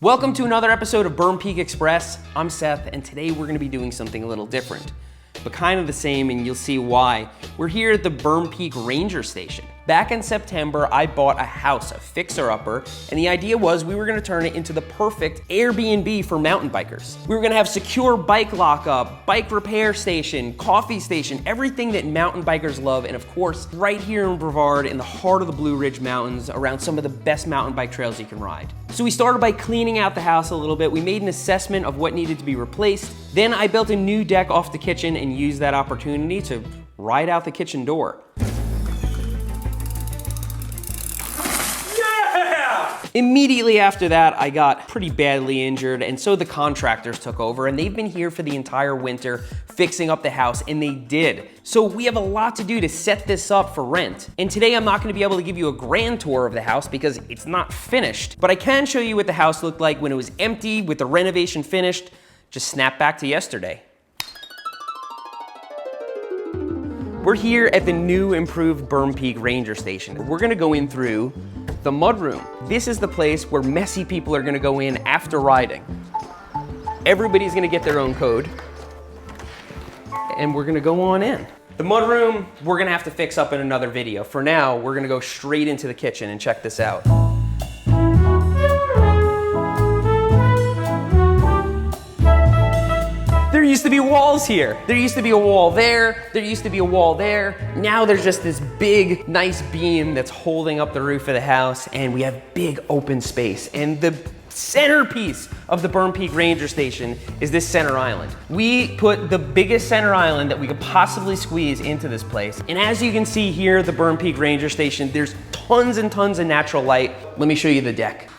Welcome to another episode of Berm Peak Express. I'm Seth, and today we're gonna be doing something a little different, but kind of the same, and you'll see why. We're here at the Berm Peak Ranger Station. Back in September, I bought a house, a fixer-upper, and the idea was we were gonna turn it into the perfect Airbnb for mountain bikers. We were gonna have secure bike lockup, bike repair station, coffee station, everything that mountain bikers love, and of course, right here in Brevard, in the heart of the Blue Ridge Mountains, around some of the best mountain bike trails you can ride. So we started by cleaning out the house a little bit. We made an assessment of what needed to be replaced. Then I built a new deck off the kitchen and used that opportunity to ride out the kitchen door. Immediately after that, I got pretty badly injured, and so the contractors took over, and they've been here for the entire winter fixing up the house, and they did. So we have a lot to do to set this up for rent. And today I'm not gonna be able to give you a grand tour of the house because it's not finished, but I can show you what the house looked like when it was empty with the renovation finished. Just snap back to yesterday. We're here at the new improved Berm Peak Ranger Station. We're gonna go in through the Mudroom. This is the place where messy people are gonna go in after riding. Everybody's gonna get their own code, and we're gonna go on in. The Mudroom, we're gonna have to fix up in another video. For now, we're gonna go straight into the kitchen and check this out. There used to be walls here. There used to be a wall there. There used to be a wall there. Now there's just this big, nice beam that's holding up the roof of the house, and we have big open space. And the centerpiece of the Berm Peak Ranger Station is this center island. We put the biggest center island that we could possibly squeeze into this place. And as you can see here, the Berm Peak Ranger Station, there's tons and tons of natural light. Let me show you the deck.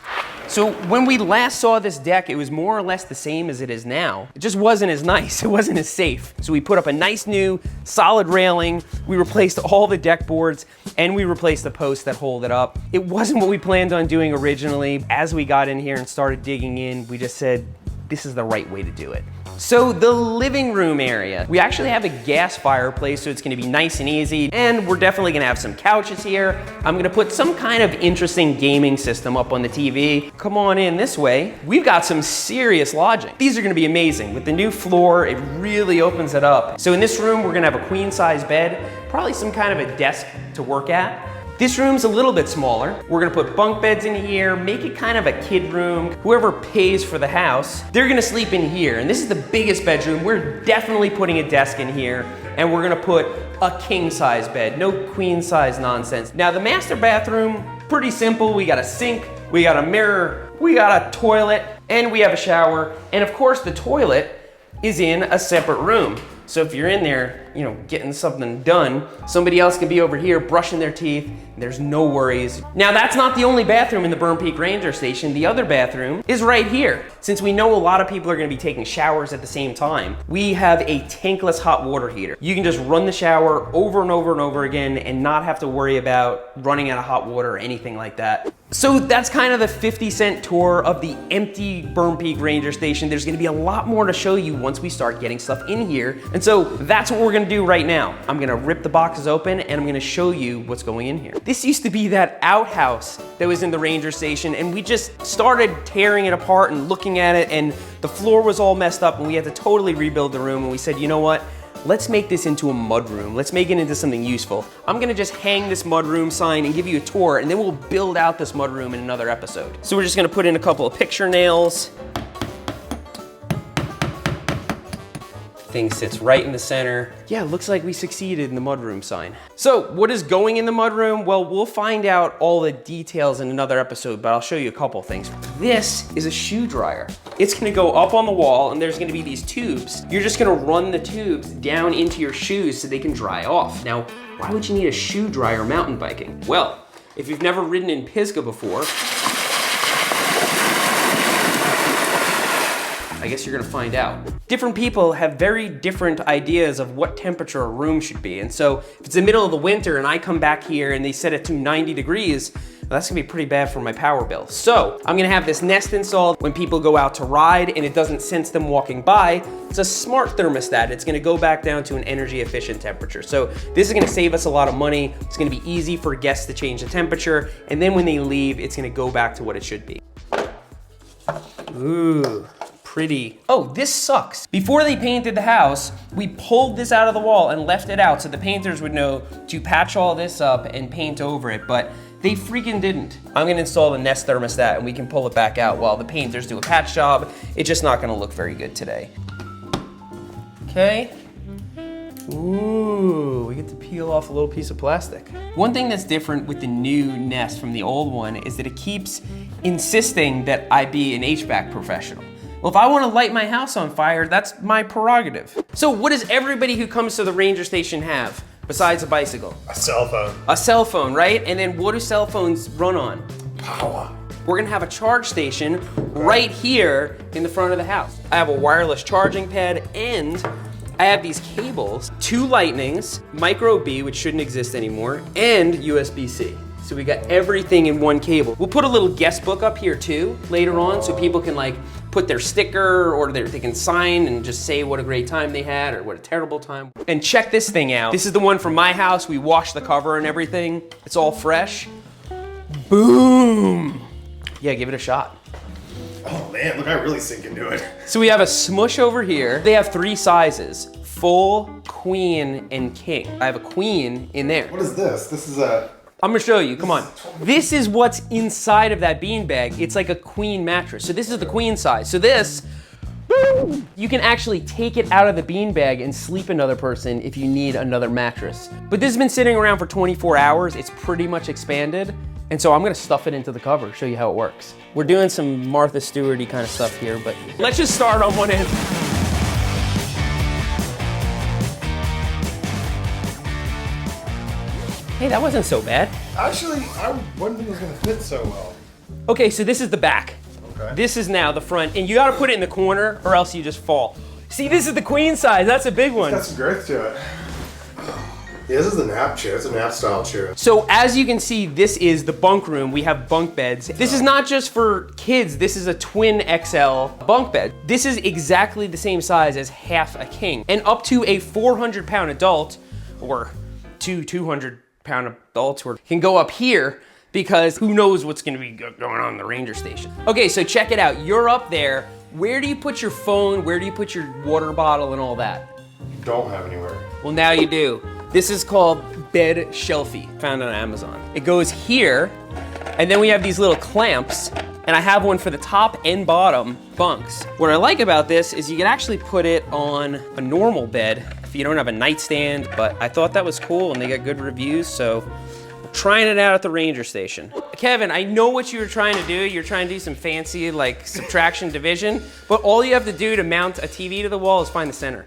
So when we last saw this deck, it was more or less the same as it is now. It just wasn't as nice, it wasn't as safe. So we put up a nice new solid railing, we replaced all the deck boards, and we replaced the posts that hold it up. It wasn't what we planned on doing originally. As we got in here and started digging in, we just said, this is the right way to do it. So the living room area, we actually have a gas fireplace, so it's gonna be nice and easy, and we're definitely gonna have some couches here. I'm gonna put some kind of interesting gaming system up on the TV. Come on in this way. We've got some serious lodging. These are gonna be amazing. With the new floor, it really opens it up. So in this room, we're gonna have a queen size bed, probably some kind of a desk to work at. This room's a little bit smaller. We're gonna put bunk beds in here, make it kind of a kid room. Whoever pays for the house, they're gonna sleep in here. And this is the biggest bedroom. We're definitely putting a desk in here, and we're gonna put a king size bed, no queen size nonsense. Now the master bathroom, pretty simple. We got a sink, we got a mirror, we got a toilet, and we have a shower. And of course the toilet is in a separate room. So if you're in there, you know, getting something done, somebody else can be over here brushing their teeth. There's no worries. Now that's not the only bathroom in the Berm Peak Ranger Station. The other bathroom is right here. Since we know a lot of people are gonna be taking showers at the same time, we have a tankless hot water heater. You can just run the shower over and over and over again and not have to worry about running out of hot water or anything like that. So that's kind of the 50-cent tour of the empty Berm Peak Ranger Station. There's gonna be a lot more to show you once we start getting stuff in here. And so that's what we're gonna do right now. I'm gonna rip the boxes open and I'm gonna show you what's going in here. This used to be that outhouse that was in the Ranger Station, and we just started tearing it apart and looking at it, and the floor was all messed up and we had to totally rebuild the room, and we said, you know what? Let's make this into a mudroom. Let's make it into something useful. I'm gonna just hang this mudroom sign and give you a tour, and then we'll build out this mudroom in another episode. So we're just gonna put in a couple of picture nails. Thing sits right in the center. Yeah, looks like we succeeded in the mudroom sign. So what is going in the mudroom? Well, we'll find out all the details in another episode, but I'll show you a couple things. This is a shoe dryer. It's gonna go up on the wall, and there's gonna be these tubes. You're just gonna run the tubes down into your shoes so they can dry off. Now, why would you need a shoe dryer mountain biking? Well, if you've never ridden in Pisgah before, I guess you're gonna find out. Different people have very different ideas of what temperature a room should be. And so if it's the middle of the winter and I come back here and they set it to 90 degrees, well, that's gonna be pretty bad for my power bill. So I'm gonna have this Nest installed when people go out to ride and it doesn't sense them walking by. It's a smart thermostat. It's gonna go back down to an energy efficient temperature. So this is gonna save us a lot of money. It's gonna be easy for guests to change the temperature. And then when they leave, it's gonna go back to what it should be. Ooh, pretty. Oh, this sucks. Before they painted the house, we pulled this out of the wall and left it out so the painters would know to patch all this up and paint over it, but they freaking didn't. I'm gonna install the Nest thermostat and we can pull it back out while the painters do a patch job. It's just not gonna look very good today. Okay. Ooh, we get to peel off a little piece of plastic. One thing that's different with the new Nest from the old one is that it keeps insisting that I be an HVAC professional. Well, if I want to light my house on fire, that's my prerogative. So what does everybody who comes to the Ranger Station have besides a bicycle? A cell phone. A cell phone, right? And then what do cell phones run on? Power. We're gonna have a charge station right here in the front of the house. I have a wireless charging pad and I have these cables, 2 lightnings, micro B, which shouldn't exist anymore, and USB-C. So we got everything in one cable. We'll put a little guest book up here too later on so people can like put their sticker or they can sign and just say what a great time they had or what a terrible time. And check this thing out. This is the one from my house. We washed the cover and everything. It's all fresh. Boom. Yeah, give it a shot. Oh man, look, I really sink into it. So we have a smush over here. They have 3 sizes, full, queen, and king. I have a queen in there. What is this? This is a... I'm gonna show you, come on. This is what's inside of that beanbag. It's like a queen mattress. So this is the queen size. So this, you can actually take it out of the beanbag and sleep another person if you need another mattress. But this has been sitting around for 24 hours. It's pretty much expanded. And so I'm gonna stuff it into the cover, show you how it works. We're doing some Martha Stewart-y kind of stuff here, but let's just start on one end. Hey, that wasn't so bad. Actually, I wouldn't think it was gonna fit so well. Okay, so this is the back. Okay. This is now the front, and you gotta put it in the corner or else you just fall. See, this is the queen size, that's a big one. It's got some girth to it. Yeah, this is the nap chair. It's a nap style chair. So as you can see, this is the bunk room. We have bunk beds. This is not just for kids. This is a twin XL bunk bed. This is exactly the same size as half a king. And up to a 400-pound adult, or 2 200-pound adults can go up here because who knows what's gonna be going on in the Ranger Station. Okay, so check it out. You're up there. Where do you put your phone? Where do you put your water bottle and all that? You don't have anywhere. Well, now you do. This is called Bed Shelfie, found on Amazon. It goes here, and then we have these little clamps, and I have one for the top and bottom bunks. What I like about this is you can actually put it on a normal bed if you don't have a nightstand, but I thought that was cool, and they got good reviews, so we're trying it out at the Ranger Station. Kevin, I know what you were trying to do. You're trying to do some fancy, like, subtraction division, but all you have to do to mount a TV to the wall is find the center.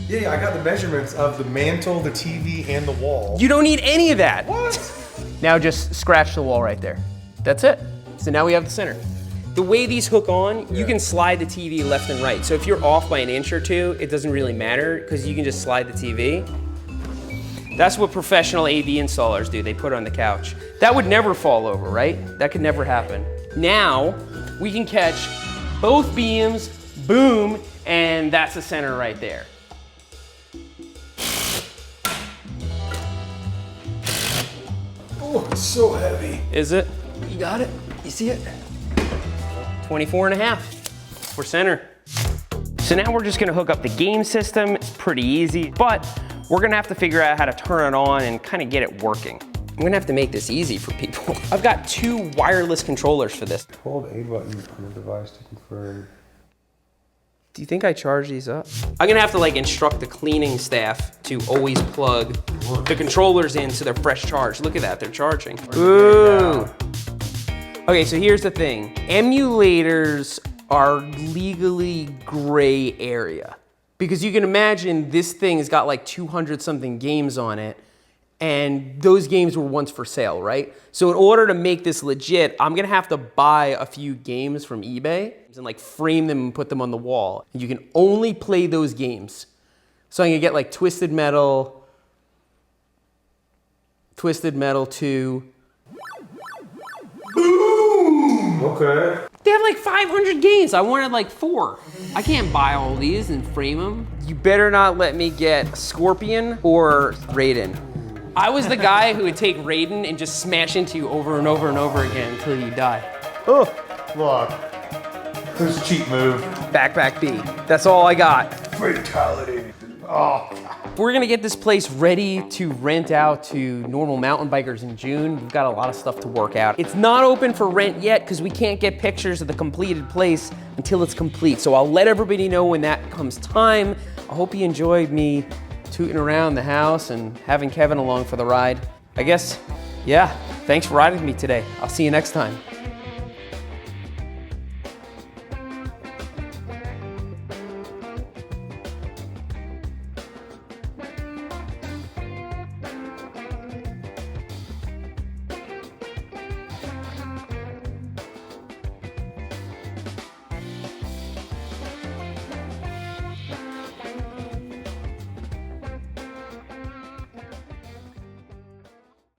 Yeah, I got the measurements of the mantle, the TV, and the wall. You don't need any of that. What? Now just scratch the wall right there. That's it. So now we have the center. The way these hook on, you can slide the TV left and right. So if you're off by an inch or 2, it doesn't really matter because you can just slide the TV. That's what professional AV installers do. They put it on the couch. That would never fall over, right? That could never happen. Now we can catch both beams, boom, and that's the center right there. Oh, it's so heavy. Is it? You got it? You see it? 24.5 for center. So now we're just gonna hook up the game system. It's pretty easy, but we're gonna have to figure out how to turn it on and kind of get it working. I'm gonna have to make this easy for people. I've got 2 wireless controllers for this. Hold A button on the device to confirm. Do you think I charge these up? I'm gonna have to like instruct the cleaning staff to always plug the controllers in so they're fresh charged. Look at that, they're charging. Ooh. Okay, so here's the thing. Emulators are legally gray area because you can imagine this thing has got like 200 something games on it and those games were once for sale, right? So in order to make this legit, I'm gonna have to buy a few games from eBay and like frame them and put them on the wall. And you can only play those games. So I'm gonna get like Twisted Metal 2. Boom! Okay. They have like 500 games. I wanted like 4. I can't buy all these and frame them. You better not let me get Scorpion or Raiden. I was the guy who would take Raiden and just smash into you over and over and over again until you die. Oh, look. This cheap move. Backpack B. That's all I got. Fatality. Oh. We're gonna get this place ready to rent out to normal mountain bikers in June. We've got a lot of stuff to work out. It's not open for rent yet because we can't get pictures of the completed place until it's complete. So I'll let everybody know when that comes time. I hope you enjoyed me tooting around the house and having Kevin along for the ride. I guess, yeah, thanks for riding with me today. I'll see you next time.